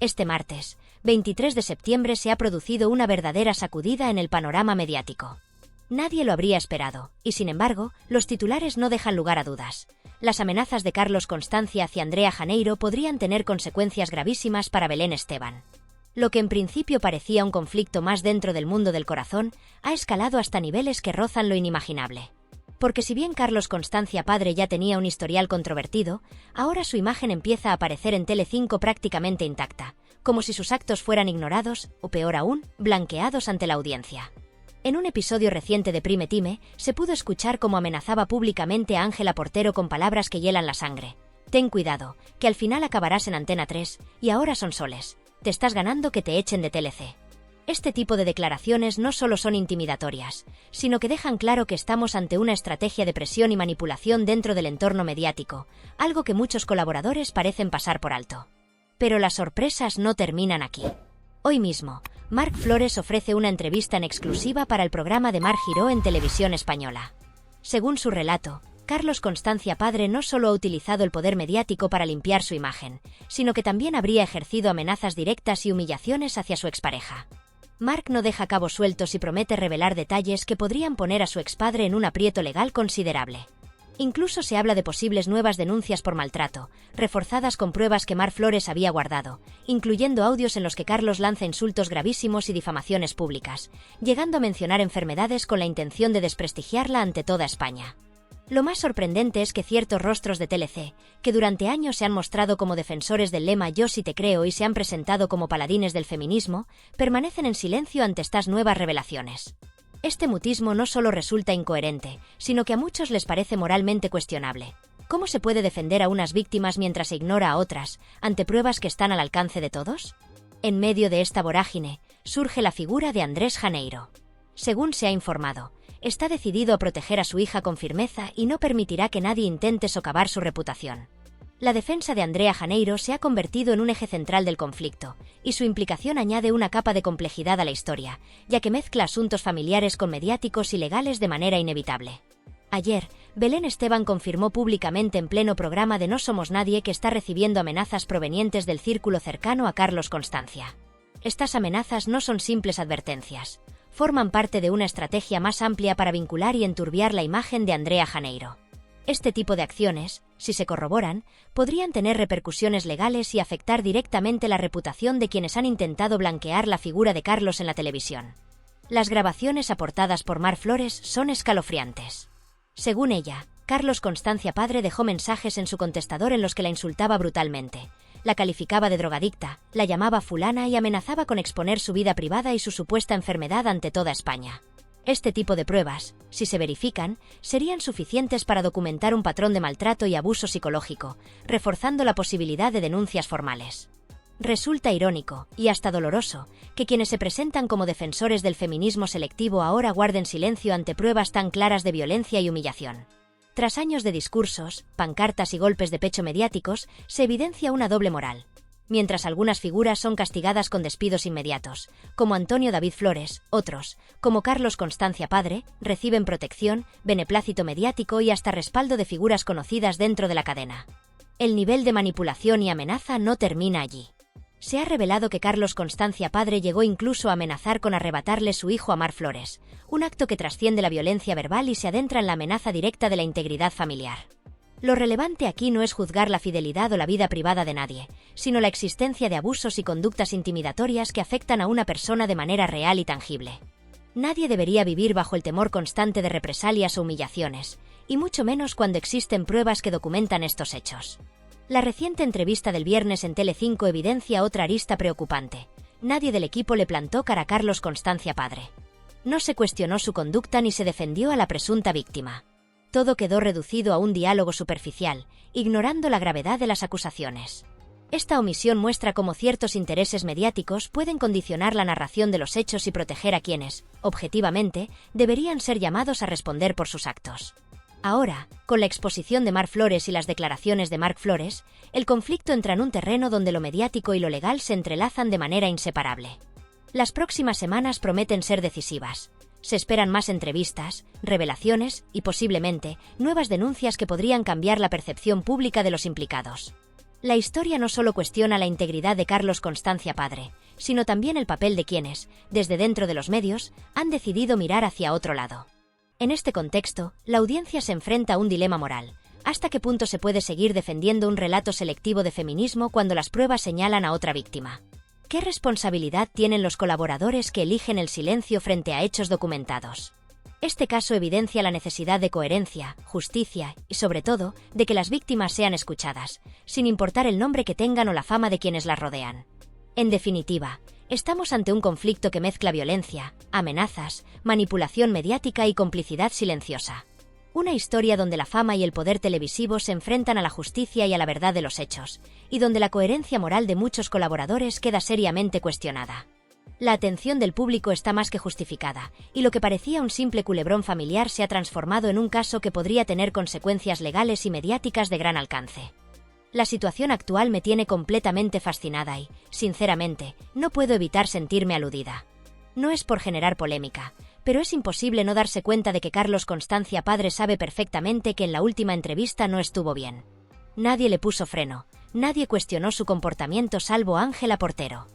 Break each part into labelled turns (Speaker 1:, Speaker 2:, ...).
Speaker 1: Este martes, 23 de septiembre, se ha producido una verdadera sacudida en el panorama mediático. Nadie lo habría esperado, y sin embargo, los titulares no dejan lugar a dudas. Las amenazas de Carlos Constancia hacia Andrea Janeiro podrían tener consecuencias gravísimas para Belén Esteban. Lo que en principio parecía un conflicto más dentro del mundo del corazón, ha escalado hasta niveles que rozan lo inimaginable. Porque si bien Carlos Constancia padre ya tenía un historial controvertido, ahora su imagen empieza a aparecer en Telecinco prácticamente intacta, como si sus actos fueran ignorados, o peor aún, blanqueados ante la audiencia. En un episodio reciente de Prime Time, se pudo escuchar cómo amenazaba públicamente a Ángela Portero con palabras que hielan la sangre. Ten cuidado, que al final acabarás en Antena 3, y ahora son soles. Te estás ganando que te echen de TLC. Este tipo de declaraciones no solo son intimidatorias, sino que dejan claro que estamos ante una estrategia de presión y manipulación dentro del entorno mediático, algo que muchos colaboradores parecen pasar por alto. Pero las sorpresas no terminan aquí. Hoy mismo, Marc Flores ofrece una entrevista en exclusiva para el programa de Mar Giró en Televisión Española. Según su relato, Carlos Constancia padre no solo ha utilizado el poder mediático para limpiar su imagen, sino que también habría ejercido amenazas directas y humillaciones hacia su expareja. Marc no deja cabos sueltos y promete revelar detalles que podrían poner a su expadre en un aprieto legal considerable. Incluso se habla de posibles nuevas denuncias por maltrato, reforzadas con pruebas que Marc Flores había guardado, incluyendo audios en los que Carlos lanza insultos gravísimos y difamaciones públicas, llegando a mencionar enfermedades con la intención de desprestigiarla ante toda España. Lo más sorprendente es que ciertos rostros de TLC, que durante años se han mostrado como defensores del lema Yo sí te creo y se han presentado como paladines del feminismo, permanecen en silencio ante estas nuevas revelaciones. Este mutismo no solo resulta incoherente, sino que a muchos les parece moralmente cuestionable. ¿Cómo se puede defender a unas víctimas mientras se ignora a otras, ante pruebas que están al alcance de todos? En medio de esta vorágine, surge la figura de Andrés Janeiro. Según se ha informado, está decidido a proteger a su hija con firmeza y no permitirá que nadie intente socavar su reputación. La defensa de Andrea Janeiro se ha convertido en un eje central del conflicto, y su implicación añade una capa de complejidad a la historia, ya que mezcla asuntos familiares con mediáticos y legales de manera inevitable. Ayer, Belén Esteban confirmó públicamente en pleno programa de No Somos Nadie que está recibiendo amenazas provenientes del círculo cercano a Carlos Constancia. Estas amenazas no son simples advertencias. Forman parte de una estrategia más amplia para vincular y enturbiar la imagen de Andrea Janeiro. Este tipo de acciones, si se corroboran, podrían tener repercusiones legales y afectar directamente la reputación de quienes han intentado blanquear la figura de Carlos en la televisión. Las grabaciones aportadas por Marc Flores son escalofriantes. Según ella, Carlos Constancia padre dejó mensajes en su contestador en los que la insultaba brutalmente, la calificaba de drogadicta, la llamaba fulana y amenazaba con exponer su vida privada y su supuesta enfermedad ante toda España. Este tipo de pruebas, si se verifican, serían suficientes para documentar un patrón de maltrato y abuso psicológico, reforzando la posibilidad de denuncias formales. Resulta irónico, y hasta doloroso, que quienes se presentan como defensores del feminismo selectivo ahora guarden silencio ante pruebas tan claras de violencia y humillación. Tras años de discursos, pancartas y golpes de pecho mediáticos, se evidencia una doble moral. Mientras algunas figuras son castigadas con despidos inmediatos, como Antonio David Flores, otros, como Carlos Constancia padre, reciben protección, beneplácito mediático y hasta respaldo de figuras conocidas dentro de la cadena. El nivel de manipulación y amenaza no termina allí. Se ha revelado que Carlos Constancia padre llegó incluso a amenazar con arrebatarle su hijo a Marc Flores, un acto que trasciende la violencia verbal y se adentra en la amenaza directa de la integridad familiar. Lo relevante aquí no es juzgar la fidelidad o la vida privada de nadie, sino la existencia de abusos y conductas intimidatorias que afectan a una persona de manera real y tangible. Nadie debería vivir bajo el temor constante de represalias o humillaciones, y mucho menos cuando existen pruebas que documentan estos hechos. La reciente entrevista del viernes en Telecinco evidencia otra arista preocupante. Nadie del equipo le plantó cara a Carlos Constancia padre. No se cuestionó su conducta ni se defendió a la presunta víctima. Todo quedó reducido a un diálogo superficial, ignorando la gravedad de las acusaciones. Esta omisión muestra cómo ciertos intereses mediáticos pueden condicionar la narración de los hechos y proteger a quienes, objetivamente, deberían ser llamados a responder por sus actos. Ahora, con la exposición de Marc Flores y las declaraciones de Marc Flores, el conflicto entra en un terreno donde lo mediático y lo legal se entrelazan de manera inseparable. Las próximas semanas prometen ser decisivas. Se esperan más entrevistas, revelaciones y, posiblemente, nuevas denuncias que podrían cambiar la percepción pública de los implicados. La historia no solo cuestiona la integridad de Carlos Constancia padre, sino también el papel de quienes, desde dentro de los medios, han decidido mirar hacia otro lado. En este contexto, la audiencia se enfrenta a un dilema moral. ¿Hasta qué punto se puede seguir defendiendo un relato selectivo de feminismo cuando las pruebas señalan a otra víctima? ¿Qué responsabilidad tienen los colaboradores que eligen el silencio frente a hechos documentados? Este caso evidencia la necesidad de coherencia, justicia y, sobre todo, de que las víctimas sean escuchadas, sin importar el nombre que tengan o la fama de quienes las rodean. En definitiva, estamos ante un conflicto que mezcla violencia, amenazas, manipulación mediática y complicidad silenciosa. Una historia donde la fama y el poder televisivo se enfrentan a la justicia y a la verdad de los hechos, y donde la coherencia moral de muchos colaboradores queda seriamente cuestionada. La atención del público está más que justificada, y lo que parecía un simple culebrón familiar se ha transformado en un caso que podría tener consecuencias legales y mediáticas de gran alcance. La situación actual me tiene completamente fascinada y, sinceramente, no puedo evitar sentirme aludida. No es por generar polémica, pero es imposible no darse cuenta de que Carlos Constancia padre sabe perfectamente que en la última entrevista no estuvo bien. Nadie le puso freno, nadie cuestionó su comportamiento salvo Ángela Portero.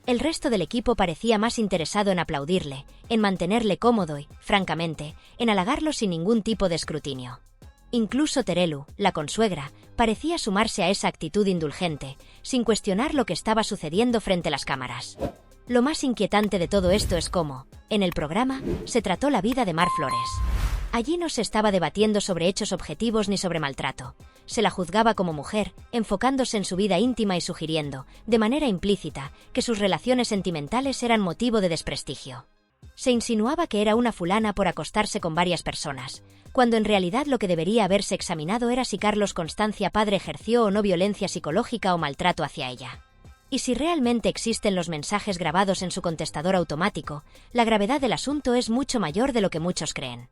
Speaker 1: El resto del equipo parecía más interesado en aplaudirle, en mantenerle cómodo y, francamente, en halagarlo sin ningún tipo de escrutinio. Incluso Terelu, la consuegra, parecía sumarse a esa actitud indulgente, sin cuestionar lo que estaba sucediendo frente a las cámaras. Lo más inquietante de todo esto es cómo, en el programa, se trató la vida de Mar Flores. Allí no se estaba debatiendo sobre hechos objetivos ni sobre maltrato. Se la juzgaba como mujer, enfocándose en su vida íntima y sugiriendo, de manera implícita, que sus relaciones sentimentales eran motivo de desprestigio. Se insinuaba que era una fulana por acostarse con varias personas, cuando en realidad lo que debería haberse examinado era si Carlos Constancia padre ejerció o no violencia psicológica o maltrato hacia ella. Y si realmente existen los mensajes grabados en su contestador automático, la gravedad del asunto es mucho mayor de lo que muchos creen.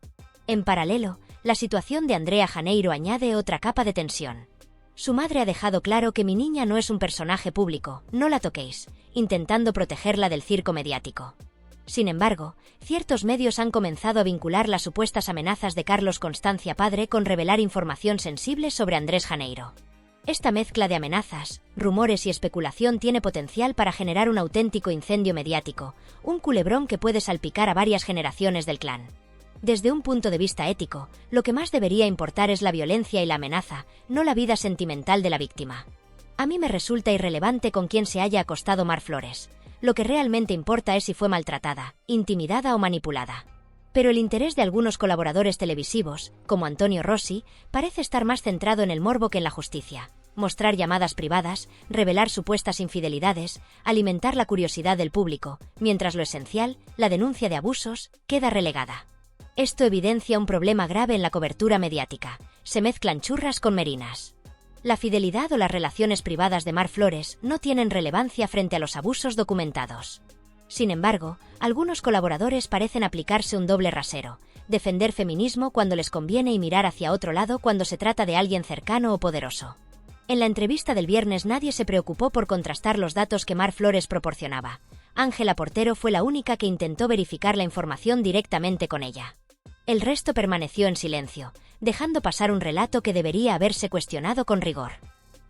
Speaker 1: En paralelo, la situación de Andrea Janeiro añade otra capa de tensión. Su madre ha dejado claro que mi niña no es un personaje público, no la toquéis, intentando protegerla del circo mediático. Sin embargo, ciertos medios han comenzado a vincular las supuestas amenazas de Carlos Constancia padre con revelar información sensible sobre Andrés Janeiro. Esta mezcla de amenazas, rumores y especulación tiene potencial para generar un auténtico incendio mediático, un culebrón que puede salpicar a varias generaciones del clan. Desde un punto de vista ético, lo que más debería importar es la violencia y la amenaza, no la vida sentimental de la víctima. A mí me resulta irrelevante con quién se haya acostado Mar Flores. Lo que realmente importa es si fue maltratada, intimidada o manipulada. Pero el interés de algunos colaboradores televisivos, como Antonio Rossi, parece estar más centrado en el morbo que en la justicia. Mostrar llamadas privadas, revelar supuestas infidelidades, alimentar la curiosidad del público, mientras lo esencial, la denuncia de abusos, queda relegada. Esto evidencia un problema grave en la cobertura mediática. Se mezclan churras con merinas. La fidelidad o las relaciones privadas de Mar Flores no tienen relevancia frente a los abusos documentados. Sin embargo, algunos colaboradores parecen aplicarse un doble rasero, defender feminismo cuando les conviene y mirar hacia otro lado cuando se trata de alguien cercano o poderoso. En la entrevista del viernes nadie se preocupó por contrastar los datos que Mar Flores proporcionaba. Ángela Portero fue la única que intentó verificar la información directamente con ella. El resto permaneció en silencio, dejando pasar un relato que debería haberse cuestionado con rigor.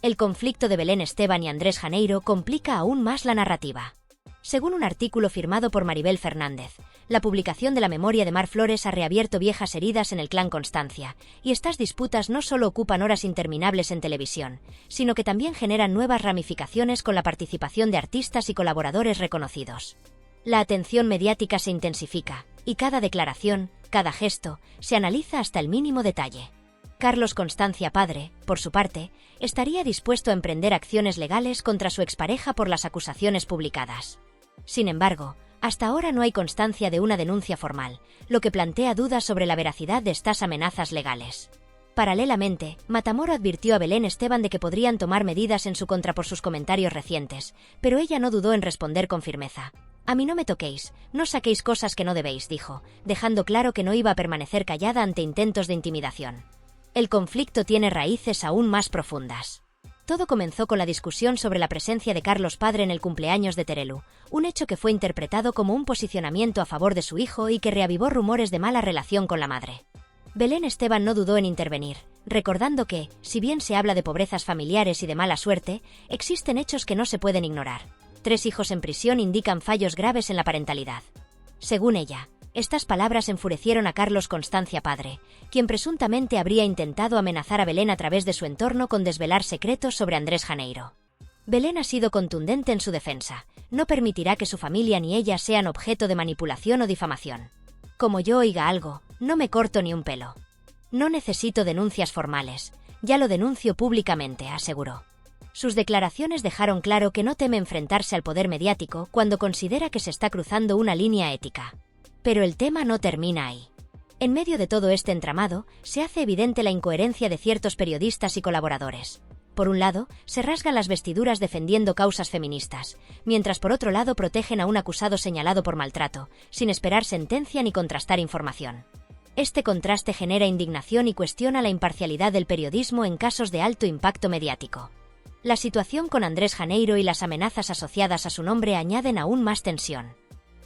Speaker 1: El conflicto de Belén Esteban y Andrés Janeiro complica aún más la narrativa. Según un artículo firmado por Maribel Fernández, la publicación de la memoria de Mar Flores ha reabierto viejas heridas en el clan Constancia, y estas disputas no solo ocupan horas interminables en televisión, sino que también generan nuevas ramificaciones con la participación de artistas y colaboradores reconocidos. La atención mediática se intensifica, y cada declaración, cada gesto, se analiza hasta el mínimo detalle. Carlos Constancia padre, por su parte, estaría dispuesto a emprender acciones legales contra su expareja por las acusaciones publicadas. Sin embargo, hasta ahora no hay constancia de una denuncia formal, lo que plantea dudas sobre la veracidad de estas amenazas legales. Paralelamente, Matamoro advirtió a Belén Esteban de que podrían tomar medidas en su contra por sus comentarios recientes, pero ella no dudó en responder con firmeza. «A mí no me toquéis, no saquéis cosas que no debéis», dijo, dejando claro que no iba a permanecer callada ante intentos de intimidación. El conflicto tiene raíces aún más profundas. Todo comenzó con la discusión sobre la presencia de Carlos padre en el cumpleaños de Terelu, un hecho que fue interpretado como un posicionamiento a favor de su hijo y que reavivó rumores de mala relación con la madre. Belén Esteban no dudó en intervenir, recordando que, si bien se habla de pobrezas familiares y de mala suerte, existen hechos que no se pueden ignorar. 3 hijos en prisión indican fallos graves en la parentalidad. Según ella, estas palabras enfurecieron a Carlos Constancia padre, quien presuntamente habría intentado amenazar a Belén a través de su entorno con desvelar secretos sobre Andrés Janeiro. Belén ha sido contundente en su defensa. No permitirá que su familia ni ella sean objeto de manipulación o difamación. Como yo oiga algo, no me corto ni un pelo. No necesito denuncias formales. Ya lo denuncio públicamente, aseguró. Sus declaraciones dejaron claro que no teme enfrentarse al poder mediático cuando considera que se está cruzando una línea ética. Pero el tema no termina ahí. En medio de todo este entramado, se hace evidente la incoherencia de ciertos periodistas y colaboradores. Por un lado, se rasgan las vestiduras defendiendo causas feministas, mientras por otro lado protegen a un acusado señalado por maltrato, sin esperar sentencia ni contrastar información. Este contraste genera indignación y cuestiona la imparcialidad del periodismo en casos de alto impacto mediático. La situación con Andrés Janeiro y las amenazas asociadas a su nombre añaden aún más tensión.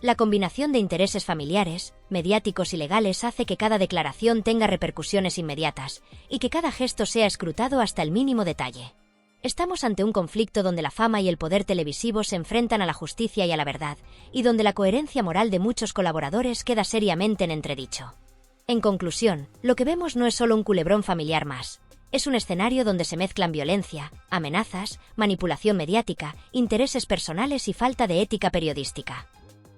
Speaker 1: La combinación de intereses familiares, mediáticos y legales hace que cada declaración tenga repercusiones inmediatas y que cada gesto sea escrutado hasta el mínimo detalle. Estamos ante un conflicto donde la fama y el poder televisivo se enfrentan a la justicia y a la verdad, y donde la coherencia moral de muchos colaboradores queda seriamente en entredicho. En conclusión, lo que vemos no es solo un culebrón familiar más. Es un escenario donde se mezclan violencia, amenazas, manipulación mediática, intereses personales y falta de ética periodística.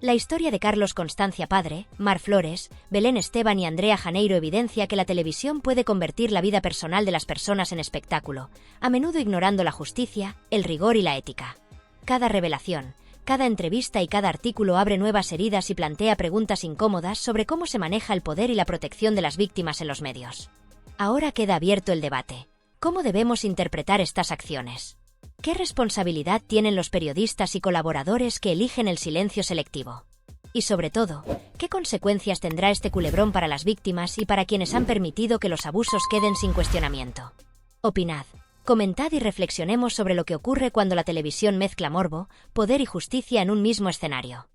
Speaker 1: La historia de Carlos Constancia padre, Mar Flores, Belén Esteban y Andrea Janeiro evidencia que la televisión puede convertir la vida personal de las personas en espectáculo, a menudo ignorando la justicia, el rigor y la ética. Cada revelación, cada entrevista y cada artículo abre nuevas heridas y plantea preguntas incómodas sobre cómo se maneja el poder y la protección de las víctimas en los medios. Ahora queda abierto el debate. ¿Cómo debemos interpretar estas acciones? ¿Qué responsabilidad tienen los periodistas y colaboradores que eligen el silencio selectivo? Y sobre todo, ¿qué consecuencias tendrá este culebrón para las víctimas y para quienes han permitido que los abusos queden sin cuestionamiento? Opinad, comentad y reflexionemos sobre lo que ocurre cuando la televisión mezcla morbo, poder y justicia en un mismo escenario.